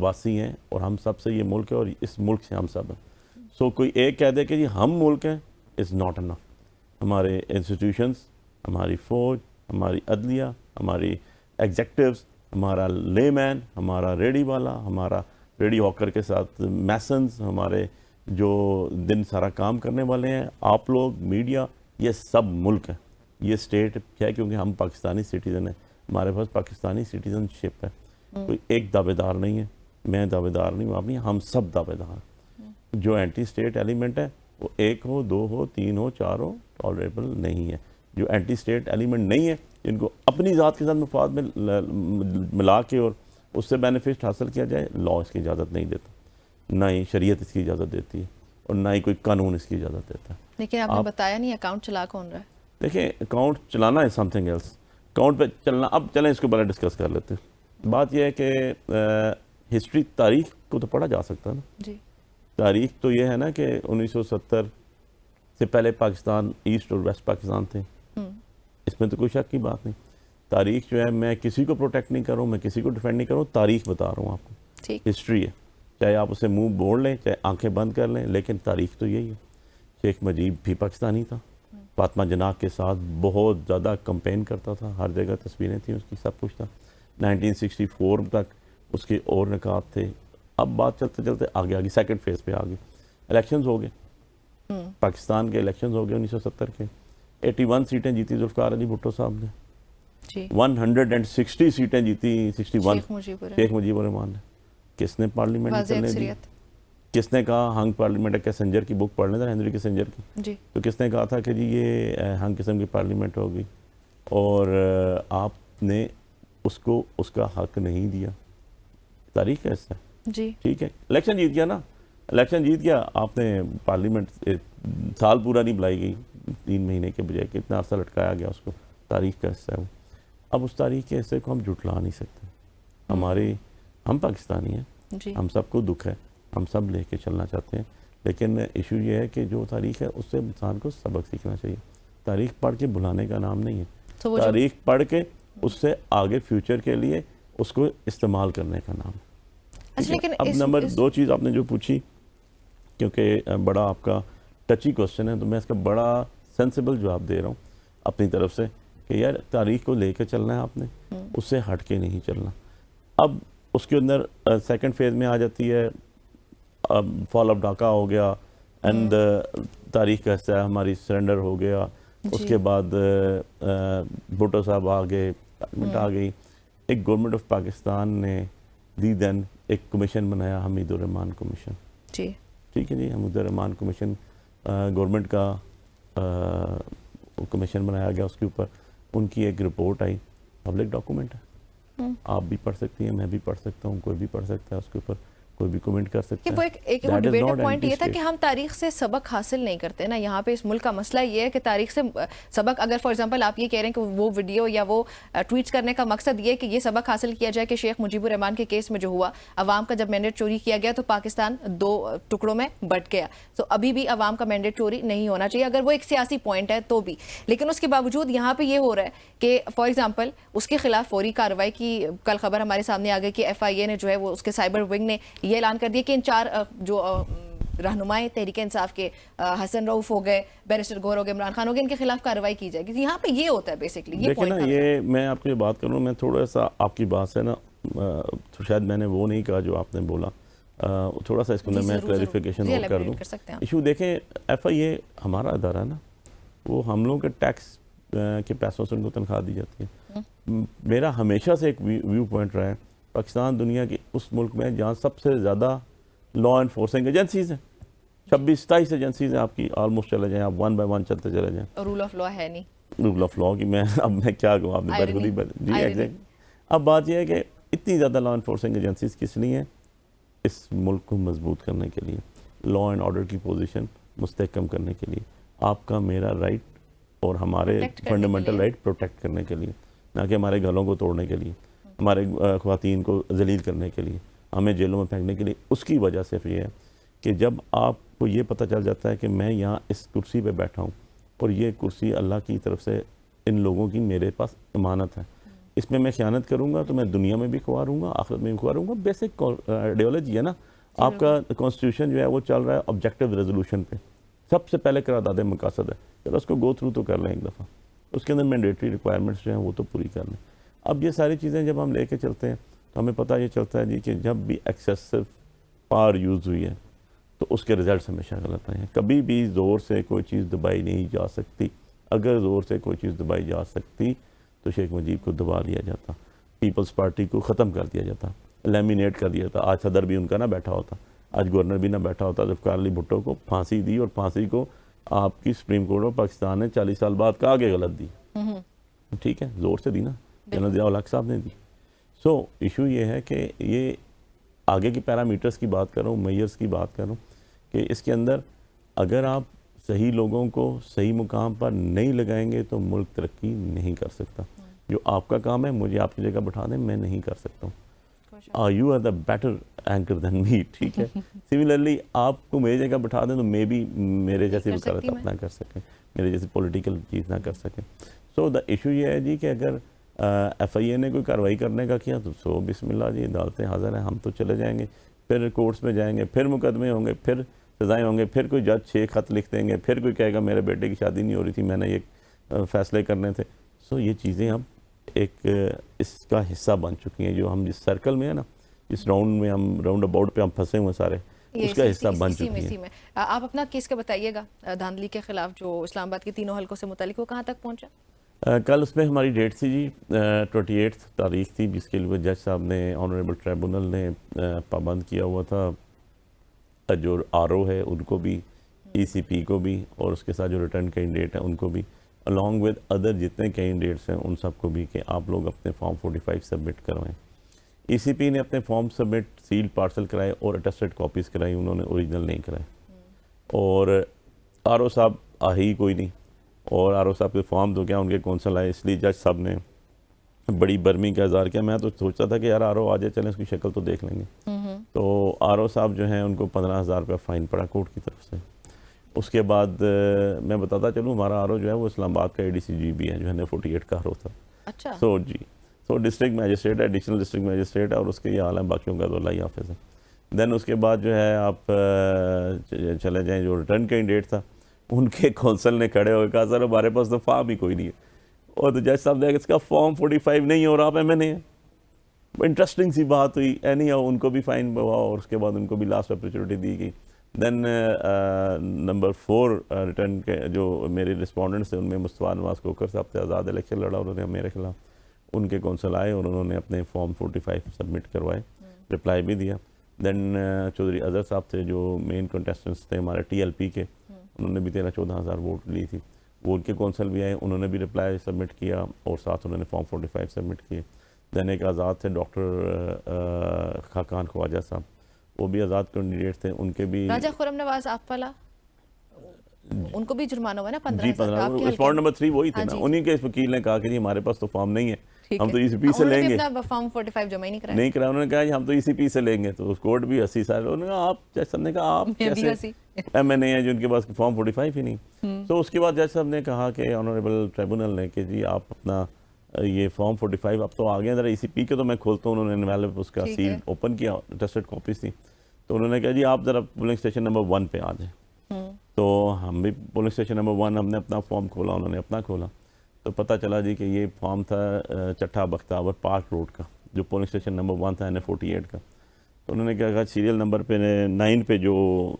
واسی ہیں اور ہم سب سے یہ ملک ہے اور اس ملک سے ہم سب ہیں. سو کوئی ایک کہہ دے کہ جی ہم ملک ہیں از ناٹ انف. ہمارے انسٹیٹیوشنس، ہماری فوج، ہماری عدلیہ، ہماری ایگزیکٹوز، ہمارا لے مین، ہمارا ریڈی والا، ہمارا ریڈی ہاکر کے ساتھ میسنز، ہمارے جو دن سارا کام کرنے والے ہیں، آپ لوگ میڈیا، یہ سب ملک ہے. یہ اسٹیٹ کیا ہے کیونکہ ہم پاکستانی سٹیزن ہیں، ہمارے پاس پاکستانی سٹیزن شپ ہے. کوئی ایک دعوے دار نہیں ہے، میں دعوے دار نہیں ہوں، آپ نہیں، ہم سب دعوے دار ہیں. جو اینٹی اسٹیٹ ایلیمنٹ ہے وہ ایک ہو، دو ہو، تین ہو، چار ہو، ٹالریبل نہیں ہے. جو اینٹی اسٹیٹ ایلیمنٹ نہیں ہے، جن کو اپنی ذات کے ساتھ مفاد میں ملا کے اور اس سے بینیفٹ حاصل کیا جائے، لا اس کی اجازت نہیں دیتا، نہ ہی شریعت اس کی اجازت دیتی ہے اور نہ ہی کوئی قانون اس کی اجازت دیتا ہے. لیکن آپ نے بتایا نہیں اکاؤنٹ چلا کون رہا ہے. دیکھیں اکاؤنٹ چلانا ہے سم تھنگ ایلس. اکاؤنٹ پہ چلنا، اب چلیں اس کے بارے ڈسکس کر لیتے ہیں. بات یہ ہے کہ ہسٹری، تاریخ کو تو پڑھا جا سکتا ہے نا. جی تاریخ تو یہ ہے نا کہ 1970 سے پہلے پاکستان ایسٹ اور ویسٹ پاکستان تھے، اس میں تو کوئی شک کی بات نہیں. تاریخ جو ہے، میں کسی کو پروٹیکٹ نہیں کر رہا ہوں، میں کسی کو ڈیفینڈ نہیں کر رہا ہوں، تاریخ بتا رہا ہوں آپ کو. ٹھیک. ہسٹری ہے، چاہے آپ اسے منہ بوڑ لیں، چاہے آنکھیں بند کر لیں، لیکن تاریخ تو یہی ہے. شیخ مجیب بھی پاکستانی تھا، فاطمہ جناح کے ساتھ بہت زیادہ کمپین کرتا تھا، ہر جگہ تصویریں تھیں اس کی، سب کچھ تھا. 1964 تک اس کے اور نکات تھے. اب بات چلتے چلتے آگے سیکنڈ فیز پہ آگے الیکشنز ہو گئے، پاکستان کے الیکشنز ہو گئے 1970 کے. 81 سیٹیں جیتی ذوالفقار علی بھٹو صاحب نے. جی 160 سیٹیں جیتی 61 شیخ مجیب الرحمان نے. کس نے پارلیمنٹ واضح چلنے دی؟ اکثریت. کس نے کہا ہنگ پارلیمنٹ ہے؟ کیسنجر کی بک پڑھ لیں تھا، ہنری کیسنجر کی. جی تو کس نے کہا تھا کہ جی یہ ہنگ قسم کی پارلیمنٹ ہوگی اور آپ نے اس کو اس کا حق نہیں دیا. تاریخ ہے اس سے. جی ٹھیک ہے، الیکشن جیت گیا نا، الیکشن جیت گیا، آپ نے پارلیمنٹ سال پورا نہیں بلائی گئی، 3 مہینے کے بجائے کتنا عرصہ لٹکایا گیا اس کو. تاریخ کا حصہ ہے وہ. اب اس تاریخ کے حصے کو ہم جھٹلا نہیں سکتے. ہم پاکستانی ہیں، جی ہم سب کو دکھ ہے، ہم سب لے کے چلنا چاہتے ہیں، لیکن ایشو یہ ہے کہ جو تاریخ ہے اس سے انسان کو سبق سیکھنا چاہیے. تاریخ پڑھ کے بھلانے کا نام نہیں ہے، تو وہ جو تاریخ پڑھ کے اس سے آگے فیوچر کے لیے اس کو استعمال کرنے کا نام ہے. لیکن اب نمبر 2 چیز آپ نے جو پوچھی، کیونکہ بڑا آپ کا ٹچی کوسچن ہے، تو میں اس کا بڑا سینسیبل جواب دے رہا ہوں اپنی طرف سے کہ یار تاریخ کو لے کے چلنا ہے آپ نے، اس سے ہٹ کے نہیں چلنا. اب اس کے اندر سیکنڈ فیز میں آ جاتی ہے، فال آف ڈھاکہ ہو گیا، اینڈ تاریخ کا حصہ ہماری سرنڈر ہو گیا. اس کے بعد بھٹو صاحب آ گئے، گورنمنٹ آ گئی. ایک گورنمنٹ آف پاکستان نے دین ایک کمیشن بنایا، حمید الرحمان کمیشن. جی ٹھیک ہے جی، حمید الرحمان کمیشن گورنمنٹ کا کمیشن بنایا گیا. اس کے اوپر ان کی ایک رپورٹ آئی، پبلک ڈاکومنٹ ہے، آپ بھی پڑھ سکتی ہیں، میں بھی پڑھ سکتا ہوں، کوئی بھی پڑھ سکتا ہے، اس کے اوپر کوئی بھی کمنٹ کر سکتا ہے. وہ ایک ڈیبیٹ پوائنٹ یہ تھا کہ ہم تاریخ سے سبق حاصل نہیں کرتے نا. یہاں پہ اس ملک کا مسئلہ یہ ہے کہ تاریخ سے سبق، اگر فار ایگزامپل آپ یہ کہہ رہے ہیں کہ وہ ویڈیو یا وہ ٹویٹس کرنے کا مقصد یہ کہ یہ سبق حاصل کیا جائے کہ شیخ مجیب الرحمان کے کیس میں جو ہوا، عوام کا جب مینڈیٹ چوری کیا گیا تو پاکستان 2 ٹکڑوں میں بٹ گیا. تو ابھی بھی عوام کا مینڈیٹ چوری نہیں ہونا چاہیے اگر وہ ایک سیاسی پوائنٹ ہے تو بھی. لیکن اس کے باوجود یہاں پہ یہ ہو رہا ہے کہ فار ایگزامپل اس کے خلاف فوری کارروائی کی. کل خبر ہمارے سامنے آ گئی کہ FIA نے جو ہے وہ اس کے سائبر ونگ نے یہ اعلان کر دیا کہ 4 جو رہنمائے تحریک انصاف کے، حسن رؤف ہو گئے، بیرسٹر گور ہو گئے، عمران خان ہو گئے، ان کے خلاف کارروائی کی جائے گی. یہاں پہ یہ ہوتا ہے بیسکلی یہ دیکھیں نا، یہ میں آپ کو یہ بات کروں، میں تھوڑا سا آپ کی بات سے نا شاید میں نے وہ نہیں کہا جو آپ نے بولا، تھوڑا سا اس کو میں کلیریفیکیشن اور کر دوں. ایشو دیکھیں، FIA ہمارا ادارہ ہے نا، وہ ہم لوگوں کے ٹیکس کے پیسوں سے ان کو تنخواہ دی جاتی ہے. میرا ہمیشہ سے ایک ویو پوائنٹ رہا ہے، پاکستان دنیا کے اس ملک میں جہاں سب سے زیادہ لا انفورسنگ ایجنسیز ہیں، 26-27 ایجنسیز ہیں آپ کی، آلموسٹ چلے جائیں آپ 1 by 1 چلتے چلے جائیں. رول آف لا ہے نہیں، رول آف لا کی میں کیا کہوں، آپ نے خود ہی جی ایگزیکٹ. اب بات یہ ہے کہ اتنی زیادہ لا انفورسنگ ایجنسیز کس لیے ہیں؟ اس ملک کو مضبوط کرنے کے لیے، لا اینڈ آرڈر کی پوزیشن مستحکم کرنے کے لیے، آپ کا میرا رائٹ اور ہمارے فنڈامنٹل رائٹ پروٹیکٹ کرنے کے لیے، نہ کہ ہمارے گھروں کو توڑنے کے لیے، ہمارے خواتین کو ذلیل کرنے کے لیے، ہمیں جیلوں میں پھینکنے کے لیے. اس کی وجہ صرف یہ ہے کہ جب آپ کو یہ پتہ چل جاتا ہے کہ میں یہاں اس کرسی پہ بیٹھا ہوں اور یہ کرسی اللہ کی طرف سے ان لوگوں کی میرے پاس امانت ہے، اس میں خیانت کروں گا تو میں دنیا میں بھی خواروں گا, آخرت میں بھی خواروں گا. بیسک آئیڈیالوجی ہے نا. آپ کا کانسٹیٹیوشن جو ہے وہ چل رہا ہے آبجیکٹیو ریزولوشن پہ. سب سے پہلے قرارداد مقاصد ہے, چلو اس کو گو تھرو تو کر لیں ایک دفعہ, اس کے اندر مینڈیٹری ریکوائرمنٹس جو ہیں وہ تو پوری کر لیں. اب یہ ساری چیزیں جب ہم لے کے چلتے ہیں تو ہمیں پتہ یہ چلتا ہے جی کہ جب بھی ایکسیسو پاور یوز ہوئی ہے تو اس کے ریزلٹس ہمیشہ غلط آئے ہیں. کبھی بھی زور سے کوئی چیز دبائی نہیں جا سکتی. اگر زور سے کوئی چیز دبائی جا سکتی تو شیخ مجیب کو دبا دیا جاتا, پیپلز پارٹی کو ختم کر دیا جاتا, لیمینیٹ کر دیا جاتا. آج صدر بھی ان کا نہ بیٹھا ہوتا, آج گورنر بھی نہ بیٹھا ہوتا. جب کارلی بھٹو کو پھانسی دی, اور پھانسی کو آپ کی سپریم کورٹ آف پاکستان نے 40 سال بعد کہا کہ غلط دی, ٹھیک ہے, زور سے دی نا, جنرل ضیاء الحق صاحب نے دی. سو ایشو یہ ہے کہ یہ آگے کی پیرامیٹرز کی بات کروں, میئرز کی بات کروں, کہ اس کے اندر اگر آپ صحیح لوگوں کو صحیح مقام پر نہیں لگائیں گے تو ملک ترقی نہیں کر سکتا. جو آپ کا کام ہے مجھے آپ کی جگہ بٹھا دیں, میں نہیں کر سکتا ہوں. You are the better anchor than me, ٹھیک ہے. سملرلی آپ کو میری جگہ بٹھا دیں تو میں بھی میرے جیسی وکالت نہ کر سکیں, میرے جیسی پولیٹیکل چیز نہ کر سکیں. سو دا ایشو یہ ہے جی کہ اگر ایف آئی اے نے کوئی کارروائی کرنے کا کیا تو سو بسم اللہ جی, عدالتیں حاضر ہیں, ہم تو چلے جائیں گے, پھر کورٹس میں جائیں گے, پھر مقدمے ہوں گے, پھر سزائیں ہوں گے, پھر کوئی جج 6 خط لکھ دیں گے, پھر کوئی کہے گا میرے بیٹے کی شادی نہیں ہو رہی تھی, میں نے یہ فیصلے کرنے تھے. سو یہ چیزیں اب ایک اس کا حصہ بن چکی ہیں. جو ہم جس سرکل میں ہیں نا, جس راؤنڈ میں ہم راؤنڈ اباؤٹ پہ ہم پھنسے ہوئے سارے, اس کا حصہ بن چکی ہیں. آپ اپنا کیس کا بتائیے گا دھاندلی کے خلاف جو اسلام آباد کے تینوں حلقوں سے متعلق, وہ کہاں تک پہنچا؟ کل اس میں ہماری ڈیٹ تھی جی 28 تاریخ تھی, جس کے لیے جج صاحب نے آنریبل ٹریبونل نے پابند کیا ہوا تھا. جو آر او ہے ان کو بھی, ای سی پی کو بھی, اور اس کے ساتھ جو ریٹرن کینڈیڈیٹ ہیں ان کو بھی, along with ادر جتنے کینڈیڈیٹس ہیں ان سب کو بھی, کہ آپ لوگ اپنے فارم 45 سبمٹ کروائیں. ای سی پی نے اپنے فارم سبمٹ سیل پارسل کرائے اور اٹیسٹڈ کاپیز کرائی, انہوں نے اوریجنل نہیں کرائے. اور آر او صاحب آ ہی کوئی نہیں, اور آر او صاحب کے فارم تو کیا ان کے کونسل آئے, اس لیے جج صاحب نے بڑی برمی کا اظہار کیا. میں تو سوچتا تھا کہ یار آر او آ جائے, چلیں اس کی شکل تو دیکھ لیں گے. تو آر او صاحب جو ہیں ان کو 15,000 روپیہ فائن پڑا کورٹ کی طرف سے. اس کے بعد میں بتاتا چلوں, ہمارا آر او جو ہے وہ اسلام آباد کا اے ڈی سی جی بھی ہے, جو ہے 48 کا آر او تھا. اچھا. سو جی, سو ڈسٹرکٹ میجسٹریٹ ہے, ایڈیشنل ڈسٹرکٹ میجسٹریٹ ہے, اور اس کے یہ حال ہے, باقیوں کا تو اللہ ہی حافظ ہے. دین اس کے بعد جو ہے آپ چلے جائیں, جو ریٹرن کینڈیڈیٹ تھا ان کے کونسل نے کھڑے ہوئے کہا سر ہمارے پاس تو فارم ہی کوئی نہیں ہے. اور تو جج صاحب نے اس کا فارم 45 نہیں ہو رہا, آپ میں نے انٹرسٹنگ سی بات ہوئی. اینی ہاؤ ان کو بھی فائن ہوا, اور اس کے بعد ان کو بھی لاسٹ اپرچونٹی دی گئی. دین نمبر 4 ریٹرن کے جو میرے رسپونڈنٹس ہیں ان میں مصطفیٰ نواز کوکر صاحب سے آزاد الیکشن لڑا, انہوں نے میرے خلاف. ان کے کونسل آئے اور انہوں نے اپنے فارم 45 سبمٹ کروائے, رپلائی بھی دیا. دین چودھری اظہر صاحب تھے جو مین کنٹیسٹنٹس تھے ہمارے ٹی ایل پی کے, انہوں نے بھی 13-14 ہزار ووٹ لی تھی, وہ ان کے کونسل بھی آئے, انہوں نے بھی رپلائی سبمٹ کیا, اور ساتھ انہوں نے فارم 45 سبمٹ کیے. دین ایک آزاد تھے ڈاکٹر خاقان خواجہ صاحب, وہ بھی آزاد کینڈیڈیٹ تھے, ان کے بھی. راجہ خرم نواز آپ والا, ان کو بھی جرمانہ ہوا نا 15,000. جی 15, رسپونڈ نمبر 3 وہی تھے نا. انہی کے وکیل نے کہا کہ جی ہمارے پاس تو فارم نہیں ہے, ہم تو ای سی پی سے لیں گے. فارم 45 جمع ہی نہیں کرایا. نہیں کرایا, انہوں نے کہا جی ہم تو ای سی پی سے لیں گے. تو اس کورٹ بھی 80 سال, انہوں نے کہا آپ, جج صاحب نے کہا آپ کیسے ایم این اے ہیں جو ان کے پاس فارم 45 ہی نہیں. تو اس کے بعد جج صاحب نے کہا کہ آنریبل ٹریبونل نے کہ جی آپ اپنا یہ فارم 45 اب تو آگے ذرا ای سی پی کے تو میں کھولتا ہوں. انہوں نے انویلپ اس کا سیل اوپن کیا, ٹیسٹڈ کاپیز تھی. تو انہوں نے کہا جی آپ ذرا پولنگ اسٹیشن نمبر 1 پہ آ جائیں. تو ہم بھی پولنگ اسٹیشن نمبر 1 ہم نے اپنا فارم کھولا, انہوں نے اپنا کھولا. تو پتہ چلا جی کہ یہ فارم تھا چٹھا بختاور پارک روڈ کا, جو پولنگ اسٹیشن نمبر 1 تھا N48 کا. تو انہوں نے کہا سیریل نمبر پہ 9 پہ جو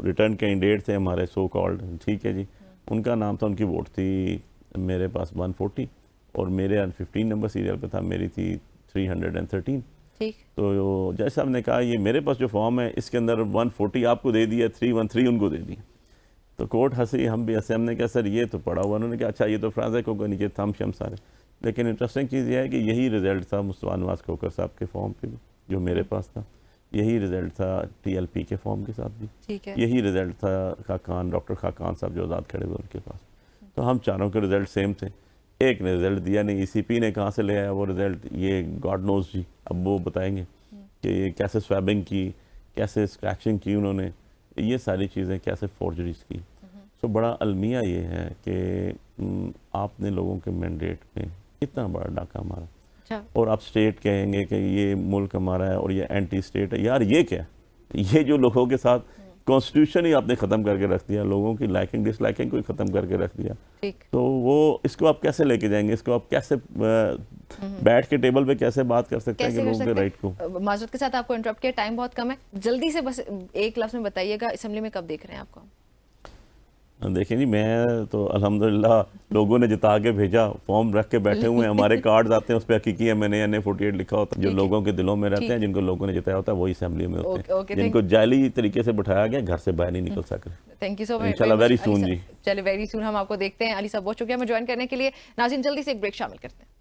ریٹرن کینڈیڈیٹ تھے ہمارے سو کالڈ, ٹھیک ہے جی, ان کا نام تھا, ان کی ووٹ تھی میرے پاس 140, اور میرے 15 نمبر سیریل پہ تھا, میری تھی 313. تو جج صاحب نے کہا یہ میرے پاس جو فارم ہے اس کے اندر 140 آپ کو دے دیا, 313 ان کو دے دی. تو کورٹ ہنسی, ہم بھی ہنسے, ہم نے کہا سر یہ تو پڑا ہوا. انہوں نے کہا اچھا یہ تو فرانس کو نیچے تھم شم سارے. لیکن انٹرسٹنگ چیز یہ ہے کہ یہی رزلٹ تھا مصطفیٰ نواز کوکر صاحب کے فارم پہ بھی جو میرے پاس تھا, یہی رزلٹ تھا ٹی ایل پی کے فارم کے ساتھ بھی, یہی رزلٹ تھا خاقان, ڈاکٹر خاقان صاحب جو آزاد کھڑے ہوئے ان کے پاس. تو ہم چاروں کے رزلٹ سیم تھے. ایک نے رزلٹ دیا نہیں, ای سی پی نے کہاں سے لے آیا وہ رزلٹ, یہ گاڈ نوز جی, اب وہ بتائیں گے کہ کیسے سویبنگ کی, کیسے اسکریچنگ کی انہوں نے, یہ ساری چیزیں کیسے فورجریز کی. تو بڑا المیہ یہ ہے کہ آپ نے لوگوں کے مینڈیٹ میں اتنا بڑا ڈاکہ مارا. اچھا اور آپ اسٹیٹ کہیں گے کہ یہ ملک ہمارا ہے اور یہ اینٹی اسٹیٹ ہے. یار یہ کیا ہے؟ یہ جو لوگوں کے ساتھ کانسٹیٹیوشن ہی آپ نے ختم کر کے رکھ دیا, لوگوں کی لائکنگ ڈس لائکنگ کو ہی ختم کر کے رکھ دیا, ٹھیک. تو وہ اس کو آپ کیسے لے کے جائیں گے؟ اس کو آپ کیسے بیٹھ کے ٹیبل پہ کیسے بات کر سکتے ہیں کہ کیسے کر لوگوں کے رائٹ کو؟ سکتے ہیں؟ معذرت کے ساتھ آپ کو انٹرپٹ کیا, ٹائم بہت کم ہے, جلدی سے بس ایک لفظ میں بتائیے گا اسمبلی میں کب دیکھ رہے ہیں آپ کو؟ دیکھیں جی, میں تو الحمدللہ لوگوں نے جتا کے بھیجا, فارم رکھ کے بیٹھے ہوئے ہیں, ہمارے کارڈز آتے ہیں اس پہ حقیقی MNA 48 لکھا ہوتا ہے, جو لوگوں کے دلوں میں رہتے ہیں, جن کو لوگوں نے جتایا ہوتا ہے وہی اسمبلی میں ہوتے ہیں, جن کو جعلی طریقے سے بٹھایا گیا گھر سے باہر نہیں نکل سکتے. تھینک یو سو مچ. انشاءاللہ ویری سون جی. چلے ویری سون ہم آپ کو دیکھتے ہیں. علی صاحب بہت شکریہ ہمیں جوائن کرنے کے لیے. ناظرین جلدی سے ایک بریک شامل کرتے ہیں.